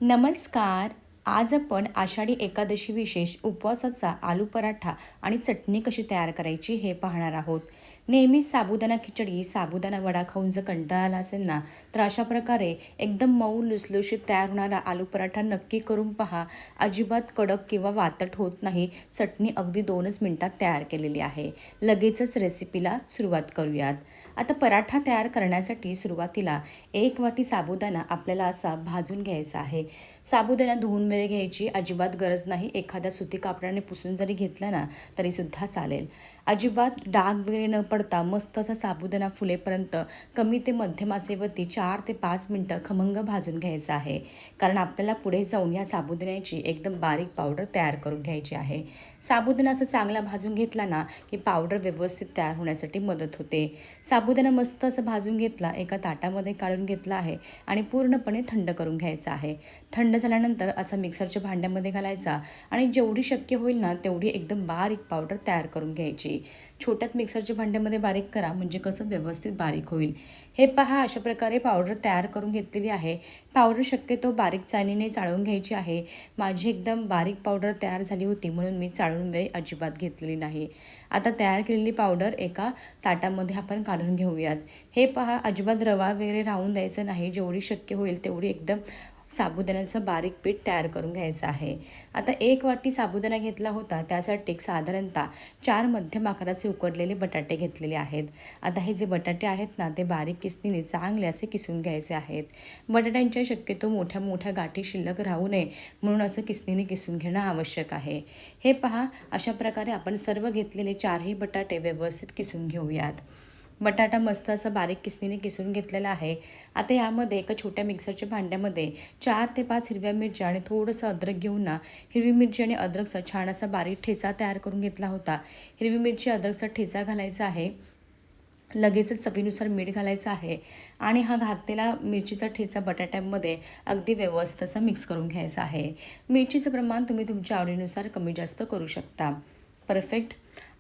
नमस्कार. आज आपण आषाढी एकादशी विशेष उपवासाचा आलू पराठा आणि चटणी कशी तयार करायची हे पाहणार आहोत. नेहमी साबुदाणा खिचडी, साबुदाणा वडा खाऊन जर कंटाळा आला असेल ना, तर अशा प्रकारे एकदम मऊ लुसलुशीत तयार होणारा आलू पराठा नक्की करून पहा. अजिबात कडक किंवा वातट होत नाही. चटणी अगदी 2च मिनिटात तयार केलेली आहे. लगेचच रेसिपीला सुरुवात करूयात. आता पराठा तयार करण्यासाठी सुरुवातीला 1 वाटी साबुदाणा आपल्याला असा भाजून घ्यायचा आहे. साबुदाणा धुवून वगैरे घ्यायची अजिबात गरज नाही. एखाद्या सुती कापडाने पुसून जरी घेतला ना तरीसुद्धा चालेल. अजिबात डाग वगैरे न पडता मस्त असा साबुदाणा फुलेपर्यंत कमी ते मध्यम आचेवरती 4 ते 5 मिनटं खमंग भाजून घ्यायचं आहे. कारण आपल्याला पुढे जाऊन या साबुदाण्याची एकदम बारीक पावडर तयार करून घ्यायची आहे. साबुदाणा असं चांगला भाजून घेतला ना की पावडर व्यवस्थित तयार होण्यासाठी मदत होते. साबुदाणा मस्त असं भाजून घेतला, एका ताटामध्ये काढून घेतला आहे आणि पूर्णपणे थंड करून घ्यायचा आहे. थंड झाल्यानंतर असा मिक्सरच्या भांड्यामध्ये घालायचा आणि जेवढी शक्य होईल ना तेवढी एकदम बारीक पावडर तयार करून घ्यायची. छोट्याच मिक्सरच्या भांड्यामध्ये बारीक करा म्हणजे कसं व्यवस्थित बारीक होईल. हे पहा, अशा प्रकारे पावडर तयार करून घेतलेली आहे. पावडर शक्यतो बारीक चाळणीने चाळून घ्यायची आहे. माझी एकदम बारीक पावडर तयार झाली होती म्हणून मी चाळून वगैरे अजिबात घेतलेली नाही. आता तयार केलेली पावडर एका ताटामध्ये आपण काढून घेऊयात. हे पहा, अजिबात रवा वगैरे राहून द्यायचं नाही. जेवढी शक्य होईल तेवढी एकदम साबुदाण्याचं बारीक पीठ तयार करून घ्यायचं आहे. आता 1 वाटी साबुदाणा घेतला होता, त्यासाठी साधारणतः 4 मध्यम आकाराचे उकडलेले बटाटे घेतलेले आहेत. आता हे जे बटाटे आहेत ना ते बारीक किसणीने चांगले असे किसून घ्यायचे आहेत. बटाट्यांच्या शक्यतो मोठ्या मोठ्या गाठी शिल्लक राहू नये म्हणून असं किसणीने किसून घेणं आवश्यक आहे. हे पहा, अशा प्रकारे आपण सर्व घेतलेले 4ही बटाटे व्यवस्थित किसून घेऊयात. बटाटा मस्त असं बारीक किसणीने किसून घेतलेला आहे. आता यामध्ये एका छोट्या मिक्सरच्या भांड्यामध्ये 4 ते 5 हिरव्या मिरच्या आणि थोडंसं अद्रक घेऊन ना, हिरवी मिरची आणि अद्रकचा छान असा बारीक ठेचा तयार करून घेतला होता. हिरवी मिरची अद्रकचा ठेचा घालायचा आहे. लगेचच चवीनुसार मीठ घालायचं आहे आणि हा घातलेला मिरचीचा ठेचा बटाट्यांमध्ये अगदी व्यवस्थित असं मिक्स करून घ्यायचा आहे. मिरचीचं प्रमाण तुम्ही तुमच्या आवडीनुसार कमी जास्त करू शकता. परफेक्ट.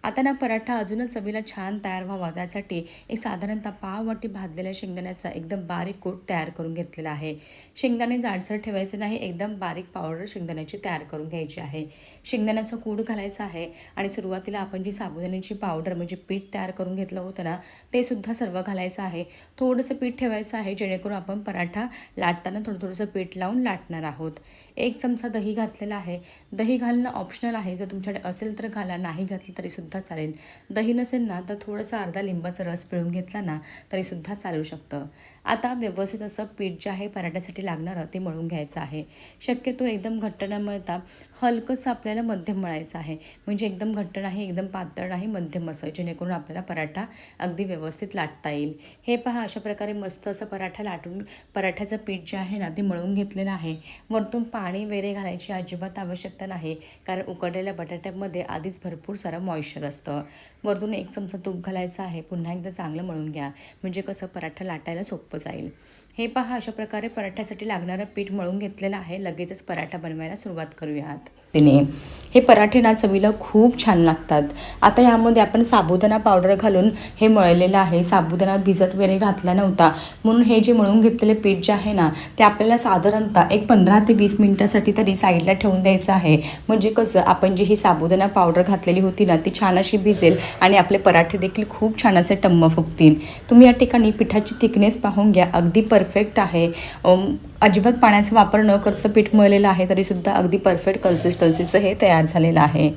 आता ना पराठा अजूनच चवीला छान तयार व्हावा त्यासाठी एक साधारणतः पाव वाटी भाजलेल्या शेंगदाण्याचा एकदम बारीक कूट तयार करून घेतलेला आहे. शेंगदाणे जाडसर ठेवायचे नाही, एकदम बारीक पावडर शेंगदाण्याची तयार करून घ्यायची आहे. शेंगदाण्याचा कूट घालायचा आहे आणि सुरुवातीला आपण जी साबुदाण्याची पावडर म्हणजे पीठ तयार करून घेतलं होतं ना ते सुद्धा सर्व घालायचं आहे. थोडंसं पीठ ठेवायचं आहे जेणेकरून आपण पराठा लाटताना थोडंसं पीठ लावून लाटणार आहोत. 1 चमचा दही घातलेला आहे. दही घालणं ऑप्शनल आहे. जर तुमच्याकडे असेल तर घाला, नाही घातलं तरीसुद्धा चालेल. दही नसेल ना तर थोडंसं अर्धा लिंबाचा रस पिळून घेतला ना तरीसुद्धा चालू शकतं. आता व्यवस्थित असं पीठ जे आहे पराठ्यासाठी लागणारं ते मळून घ्यायचं आहे. शक्यतो एकदम घट्ट न मळता हलकंसं आपल्याला मध्यम मळायचं आहे. म्हणजे एकदम घट्ट नाही, एकदम पातळ नाही, मध्यम असं, जेणेकरून आपल्याला पराठा अगदी व्यवस्थित लाटता येईल. हे पहा, अशा प्रकारे मस्त असं पराठा लाटून पराठ्याचं पीठ जे आहे ना ते मळून घेतलेलं आहे. वरतून पाणी वगैरे घालायची अजिबात आवश्यकता नाही, कारण उकडलेल्या बटाट्यामध्ये आधीच भरपूर सारं मॉइश्चर असतं. वरतून 1 चमचा तूप घालायचं आहे. पुन्हा एकदा चांगलं मळून घ्या म्हणजे कसं पराठा लाटायला सोपं जाईल. हे पहा, अशा प्रकारे पराठ्यासाठी लागणारं पीठ मळून घेतलेलं आहे. लगेचच पराठा बनवायला सुरुवात करूयात. हे पराठे ना चवीला खूप छान लागतात. आता यामध्ये आपण साबुदाणा पावडर घालून हे मळलेलं आहे. साबुदाणा भिजत वगैरे घातला नव्हता म्हणून हे जे मळून घेतलेले पीठ जे आहे ना ते आपल्याला साधारणतः एक 15 ते 20 मिनिटासाठी तरी साईडला ठेवून द्यायचं आहे. म्हणजे कसं आपण जी ही साबुदाणा पावडर घातलेली होती ना ती छान अशी भिजेल आणि आपले पराठे देखील खूप छान असे टम्म फुगतील. तुम्ही या ठिकाणी पिठाची थिकनेस पाहून घ्या, अगदी परफेक्ट आहे. अजिबात पाण्याचा वापर न करता पीठ मळलेलं आहे तरीसुद्धा अगदी परफेक्ट कन्सिस्टन्सीचं हे तयार झालेलं आहे.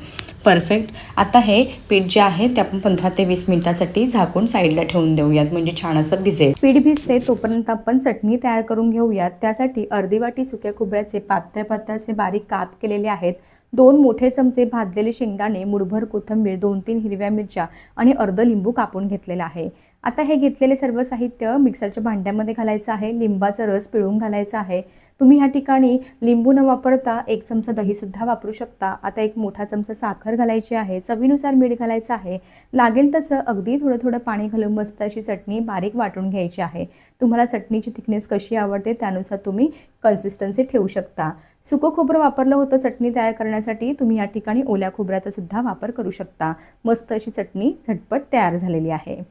परफेक्ट. आता हे पीठ जे आहे ते आपण 15 ते 20 मिनिटासाठी झाकून साईडला ठेवून देऊयात म्हणजे छान असं भिजेल. पीठ भिजते तोपर्यंत आपण चटणी तयार करून घेऊयात. त्यासाठी अर्धी वाटी सुक्या खोबऱ्याचे पातळ पातळसे बारीक काप केलेले आहेत. 2 मोठे चमचे भाजलेले शेंगदाणे, मुठभर कोथिंबीर, 2-3 हिरव्या मिरच्या आणि अर्ध लिंबू कापून घेतलेला आहे. आता हे घेतलेले सर्व साहित्य मिक्सरच्या भांड्यामध्ये घालायचं आहे. लिंबाचा रस पिळून घालायचा आहे. तुम्ही ह्या ठिकाणी लिंबू न वापरता 1 चमचा दहीसुद्धा वापरू शकता. आता 1 मोठा चमचा साखर घालायची आहे. चवीनुसार मीठ घालायचं आहे. लागेल तसं अगदी थोडं थोडं पाणी घालून मस्त अशी चटणी बारीक वाटून घ्यायची आहे. तुम्हाला चटणीची थिकनेस कशी आवडते त्यानुसार तुम्ही कन्सिस्टन्सी ठेवू शकता. सुकं खोबरं वापरलं होतं चटणी तयार करण्यासाठी, तुम्ही या ठिकाणी ओल्या खोबऱ्याचा सुद्धा वापर करू शकता. मस्त अशी चटणी झटपट तयार झालेली आहे.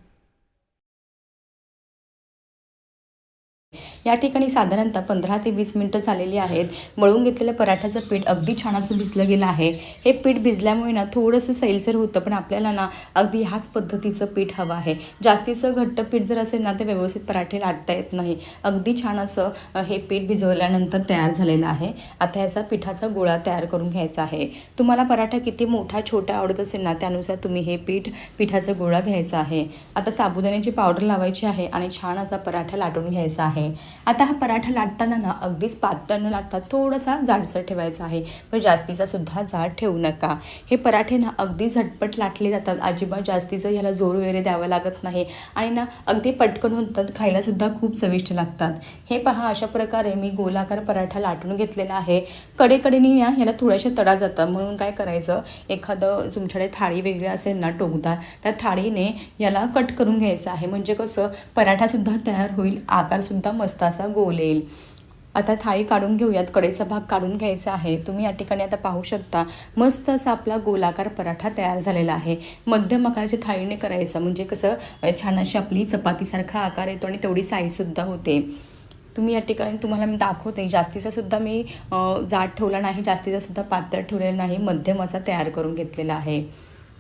या ठिकाणी साधारणतः 15 ते 20 मिनटं झालेली आहेत. मळून घेतलेलं पराठ्याचं पीठ अगदी छान असं भिजलं गेलं आहे. हे पीठ भिजल्यामुळे ना थोडंसं सैलसर होतं, पण आपल्याला ना अगदी ह्याच पद्धतीचं पीठ हवं आहे. जास्तीचं घट्ट पीठ जर असेल ना तर व्यवस्थित पराठे लाटता येत नाही. अगदी छान असं हे पीठ भिजवल्यानंतर तयार झालेलं आहे. आता ह्याचा पिठाचा गोळा तयार करून घ्यायचा आहे. तुम्हाला पराठा किती मोठा छोटा आवडत असेल ना त्यानुसार तुम्ही हे पिठाचा गोळा घ्यायचा आहे. आता साबुदाण्याची पावडर लावायची आहे आणि छान असा पराठा लाटून घ्यायचा आहे. आता हा पराठा लाटताना ना अगदीच पातळ न लाटता थोडासा जाडसर ठेवायचा आहे, पण जास्तीचा सुद्धा जाड ठेवू नका. हे पराठे ना अगदी झटपट लाटले जातात. अजिबात जास्तीचं ह्याला जोर वगैरे द्यावं लागत नाही आणि ना अगदी पटकन होतात. खायला सुद्धा खूप चविष्ट लागतात. हे पहा, अशा प्रकारे मी गोलाकार पराठा लाटून घेतलेला आहे. कडेकडेनी ना ह्याला थोड्याशा तडा जातं, म्हणून काय करायचं, एखादं तुमच्याकडे थाळी वेगळी असेल ना टोकदार, त्या थाळीने याला कट करून घ्यायचं आहे. म्हणजे कसं पराठासुद्धा तयार होईल, आकारसुद्धा मस्त असा गोल येईल. आता थाळी काढून घेऊयात. कडेचा भाग काढून घ्यायचा आहे. तुम्ही या ठिकाणी आता पाहू शकता मस्त असा आपला गोलाकार पराठा तयार झालेला आहे. मध्यम आकाराच्या थाळीने करायचं, म्हणजे कसं छान अशी आपली चपातीसारखा आकार येतो आणि तेवढी साईजसुद्धा होते. तुम्ही या ठिकाणी तुम्हाला मी दाखवते, जास्तीचा सुद्धा मी जाड ठेवला नाही, जास्तीचा सुद्धा पातळ ठेवलेला नाही, मध्यम असा तयार करून घेतलेला आहे.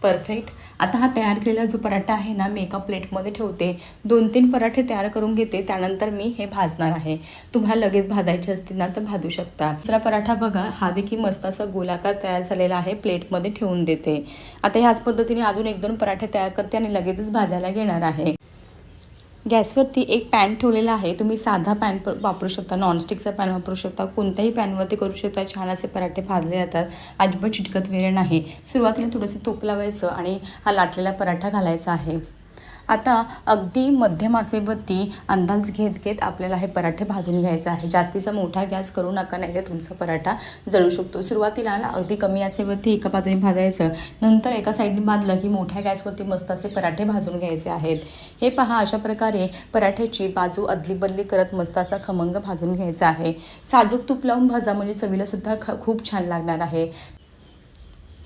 परफेक्ट. आता हा तयार केलेला जो पराठा आहे ना मी एका प्लेटमध्ये ठेवते. 2-3 पराठे तयार करून घेते, त्यानंतर मी हे भाजणार आहे. तुम्हाला लगेच भाजायचे असतील ना तर भाजू शकता. दुसरा पराठा बघा, हा देखील मस्त असा गोलाकार तयार झालेला आहे. प्लेटमध्ये ठेवून देते. आता ह्याच पद्धतीने अजून 1-2 पराठे तयार करते आणि लगेचच भाजायला घेणार आहे. गॅसवरती एक पॅन ठेवलेला आहे. तुम्ही साधा पॅन वापरू शकता, नॉनस्टिकचा पॅन वापरू शकता, कोणत्याही पॅनवरती करू शकता. छान असे पराठे भाजले जातात, अजिबात चिटकत वगैरे नाही. सुरुवातीला थोडंसं तूप लावायचं आणि हा लाटलेला पराठा घालायचा आहे. आता अगदी मध्यम आचेवरती अंदाज घेत घेत आपल्याला हे पराठे भाजून घ्यायचं आहे. जास्तीचा मोठा गॅस करू नका, नाही तर तुमचा पराठा जळू शकतो. सुरुवातीला ना अगदी कमी आचेवरती एका बाजूने भाजायचं, नंतर एका साईडने भाजलं की मोठ्या गॅसवरती मस्त असे पराठे भाजून घ्यायचे आहेत. हे पहा, अशा प्रकारे पराठ्याची बाजू अदलीबदली करत मस्त असा खमंग भाजून घ्यायचा आहे. साजूक तूप लावून भाजा, म्हणजे चवीला सुद्धा खूप छान लागणार आहे.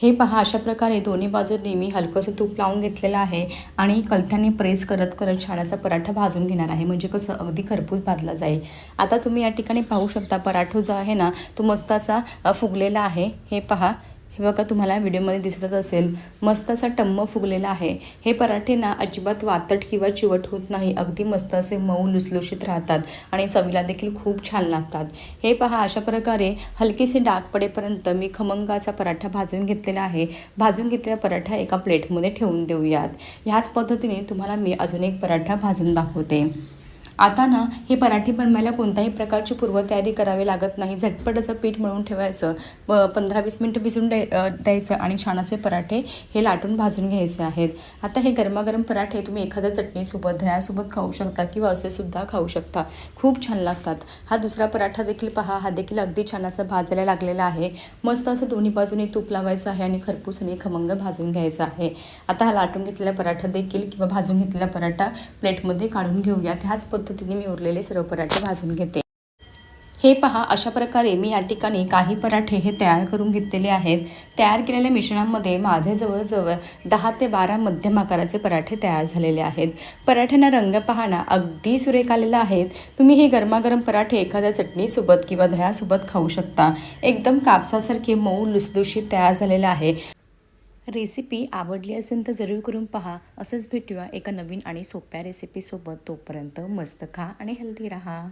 हे पहा, अशा प्रकारे दोन्ही बाजूंनी मी हलकंसं तूप लावून घेतलेलं आहे आणि कलथ्याने प्रेस करत करत छान असा पराठा भाजून घेणार आहे, म्हणजे कसं अगदी खरपूस भाजला जाईल. आता तुम्ही या ठिकाणी पाहू शकता पराठा जो आहे ना तो मस्त असा फुगलेला आहे. हे पहा, हे बघा, तुम्हाला व्हिडिओमध्ये दिसतच असेल, मस्त असा टम्म फुगलेला आहे. हे पराठे ना अजिबात वातट किंवा चिवट होत नाही, अगदी मस्त असे मऊ लुसलुशीत राहतात आणि चवीला देखील खूप छान लागतात. हे पहा, अशा प्रकारे हलकेसे डाग पडेपर्यंत मी खमंग असा पराठा भाजून घेतलेला आहे. भाजून घेतलेला पराठा एका प्लेटमध्ये ठेवून देऊयात. ह्याच पद्धतीने तुम्हाला मी अजून एक पराठा भाजून दाखवते. आता ना हे पराठे बनवायला कोणत्याही प्रकारची पूर्वतयारी करावी लागत नाही. झटपट असं पीठ मळून ठेवायचं, 15-20 मिनटं भिजून द्यायचं आणि छान असे पराठे हे लाटून भाजून घ्यायचे आहेत. आता हे गरमागरम पराठे तुम्ही एखाद्या चटणीसोबत, दह्यासोबत खाऊ शकता किंवा असे सुद्धा खाऊ शकता, खूप छान लागतात. हा दुसरा पराठा देखील पहा, हा देखील अगदी छान असा भाजायला लागलेला आहे. मस्त असं दोन्ही बाजूने तूप लावायचं आहे आणि खरपूस आणि खमंग भाजून घ्यायचा आहे. आता हा लाटून घेतलेला पराठा देखील किंवा भाजून घेतलेला पराठा प्लेटमध्ये काढून घेऊयात. ह्याच पद्धतीने मी उरलेले सर्व पराठे भाजून घेते. हे पहा, अशा प्रकारे मी या ठिकाणी काही पराठे हे तयार करून घेतलेले आहेत. तयार केलेल्या मिश्रणामध्ये माझे जवळजवळ 10 ते 12 मध्यम आकाराचे पराठे तयार झालेले आहेत. पराठ्यांना रंग पाहणा अगदी सुरेख आलेला आहे. तुम्ही हे गरमागरम पराठे एखाद्या चटणीसोबत किंवा दह्यासोबत खाऊ शकता. एकदम कापसासारखे मऊ लुसलुशीत तयार झालेले आहे. रेसिपी आवडली असेल तर जरूर करून पहा. असंच भेटूया एका नवीन आणि सोप्या रेसिपीसोबत. तोपर्यंत मस्त खा आणि हेल्दी राहा.